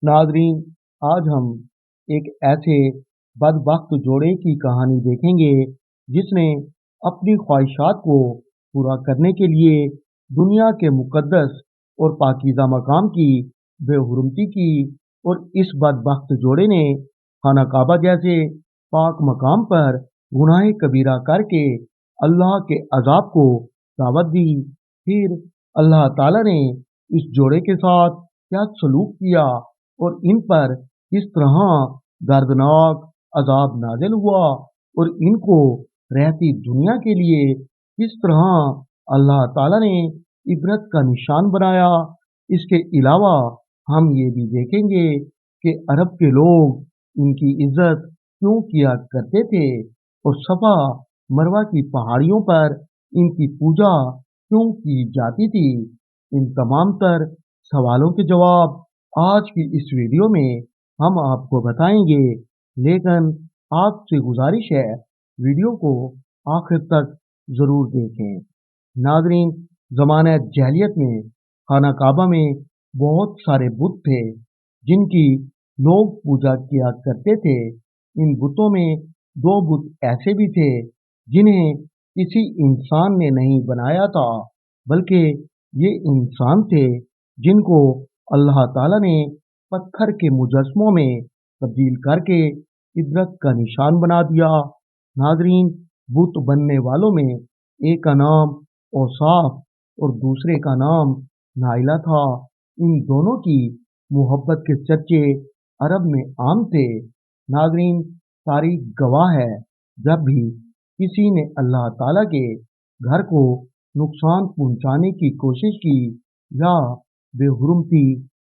नाज़रीन, आज हम एक ऐसे बदबख्त जोड़े की कहानी देखेंगे जिसने अपनी ख्वाहिशात को पूरा करने के लिए दुनिया के मुक़द्दस और पाकीज़ा मकाम की बेहुरमती की। और इस बदबख्त जोड़े ने खाना काबा जैसे पाक मकाम पर गुनाह कबीरा करके अल्लाह के अज़ाब को दावत दी। फिर अल्लाह ताला ने इस जोड़े के साथ क्या सलूक किया और इन पर किस तरह दर्दनाक अजाब नाज़िल हुआ और इनको रहती दुनिया के लिए किस तरह अल्लाह ताला ने इबरत का निशान बनाया। इसके अलावा हम ये भी देखेंगे कि अरब के लोग इनकी इज्जत क्यों किया करते थे और सफा मरवा की पहाड़ियों पर इनकी पूजा क्यों की जाती थी। इन तमाम तर सवालों के जवाब आज की इस वीडियो में हम आपको बताएंगे, लेकिन आपसे गुजारिश है वीडियो को आखिर तक ज़रूर देखें। नाज़रीन, ज़माने जहलियत में खाना काबा में बहुत सारे बुत थे जिनकी लोग पूजा किया करते थे। इन बुतों में दो बुत ऐसे भी थे जिन्हें किसी इंसान ने नहीं बनाया था, बल्कि ये इंसान थे जिनको अल्लाह ताला ने पत्थर के मुजस्मों में तब्दील करके इबरत का निशान बना दिया। नाज़रीन, बुत बनने वालों में एक का नाम औसाफ और दूसरे का नाम नाइला था। इन दोनों की मोहब्बत के चर्चे अरब में आम थे। नाज़रीन, तारीख गवाह है, जब भी किसी ने अल्लाह ताला के घर को नुकसान पहुंचाने की कोशिश की या बेहुरमती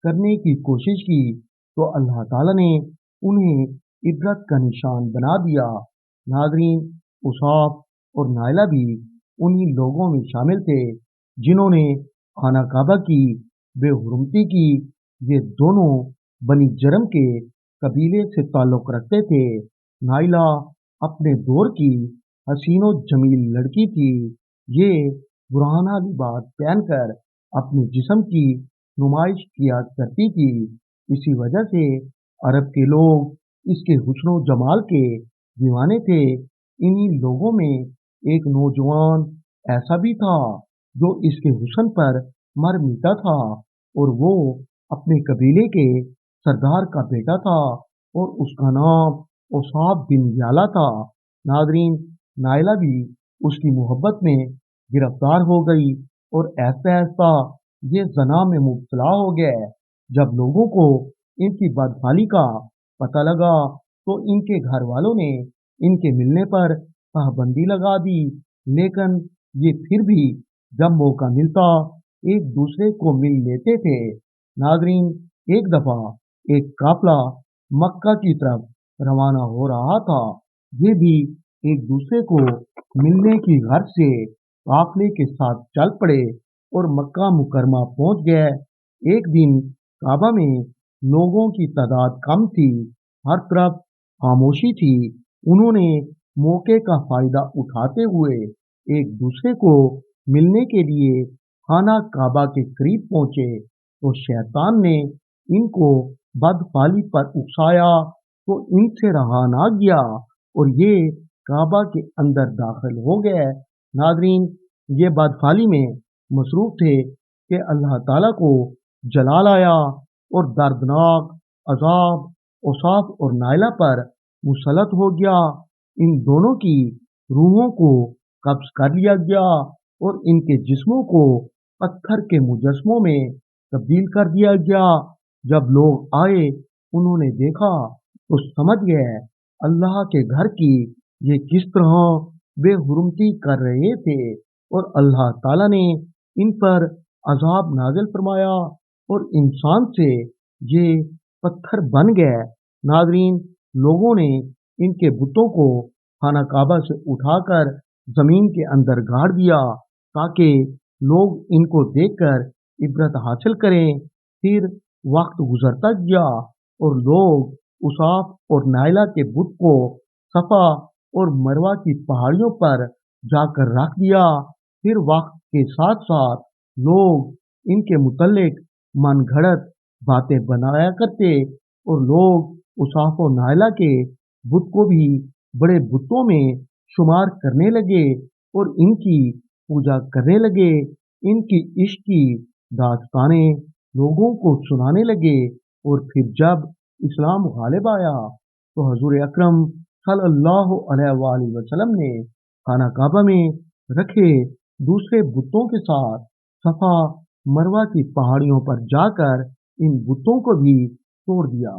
करने की कोशिश की तो अल्लाह ताला ने उन्हें इबरत का निशान बना दिया। नाज़रीन, उसाफ और नायला भी उन्हीं लोगों में शामिल थे जिन्होंने खाना काबा की बेहुरमती की। ये दोनों बनी जरम के कबीले से ताल्लुक़ रखते थे। नाइला अपने दौर की हसीनो जमील लड़की थी। ये बुरहाना लिबास पहनकर अपने जिस्म की नुमाइश किया करती थी। इसी वजह से अरब के लोग इसके हुस्न जमाल के दीवाने थे। इन्हीं लोगों में एक नौजवान ऐसा भी था जो इसके हुस्न पर मर मिटा था और वो अपने कबीले के सरदार का बेटा था और उसका नाम औसाफ बिन याला था। नाज़रीन, नायला भी उसकी मोहब्बत में गिरफ्तार हो गई और ऐसा ऐसा ये ज़ना में मुब्तला हो गया। जब लोगों को इनकी बदहाली का पता लगा तो इनके घर वालों ने इनके मिलने पर पाबंदी लगा दी, लेकिन ये फिर भी जब मौका मिलता एक दूसरे को मिल लेते थे। नाज़रीन, एक दफ़ा एक काफिला मक्का की तरफ रवाना हो रहा था। ये भी एक दूसरे को मिलने की गर्ज से काफिले के साथ चल पड़े और मक्का मुकरमा पहुंच गए। एक दिन काबा में लोगों की तादाद कम थी, हर तरफ खामोशी थी। उन्होंने मौके का फायदा उठाते हुए एक दूसरे को मिलने के लिए खाना काबा के करीब पहुंचे तो शैतान ने इनको बदफाली पर उकसाया तो इनसे रहा ना गया और ये काबा के अंदर दाखिल हो गए। नाज़रीन, ये बदफाली में मसरूफ थे कि अल्लाह ताला को जलाल आया और दर्दनाक अजाब औसाफ और नाइला पर मुसलत हो गया। इन दोनों की रूहों को कब्ज कर लिया गया और इनके जिस्मों को पत्थर के मुजस्मों में तब्दील कर दिया गया। जब लोग आए उन्होंने देखा तो समझ गए अल्लाह के घर की ये किस तरह बेहुरमती कर रहे थे और अल्लाह ताला ने इन पर अजाब नाज़िल फरमाया और इंसान से ये पत्थर बन गए। नाज़रीन, लोगों ने इनके बुतों को खाना काबा से उठाकर जमीन के अंदर गाड़ दिया ताकि लोग इनको देखकर इबरत हासिल करें। फिर वक्त गुजरता गया और लोग उसाफ और नाइला के बुत को सफा और मरवा की पहाड़ियों पर जाकर रख दिया। फिर वक्त के साथ साथ लोग इनके मुतल्लिक मनगढ़ंत बातें बनाया करते और लोग उसाफ व नायला के बुत को भी बड़े बुतों में शुमार करने लगे और इनकी पूजा करने लगे। इनकी इश्क की दास्तानें लोगों को सुनाने लगे और फिर जब इस्लाम गालिब आया तो हजूर अकरम सल्लल्लाहु अलैहि वसल्लम ने खाना काबा में रखे दूसरे बुतों के साथ सफा मरवा की पहाड़ियों पर जाकर इन बुतों को भी तोड़ दिया।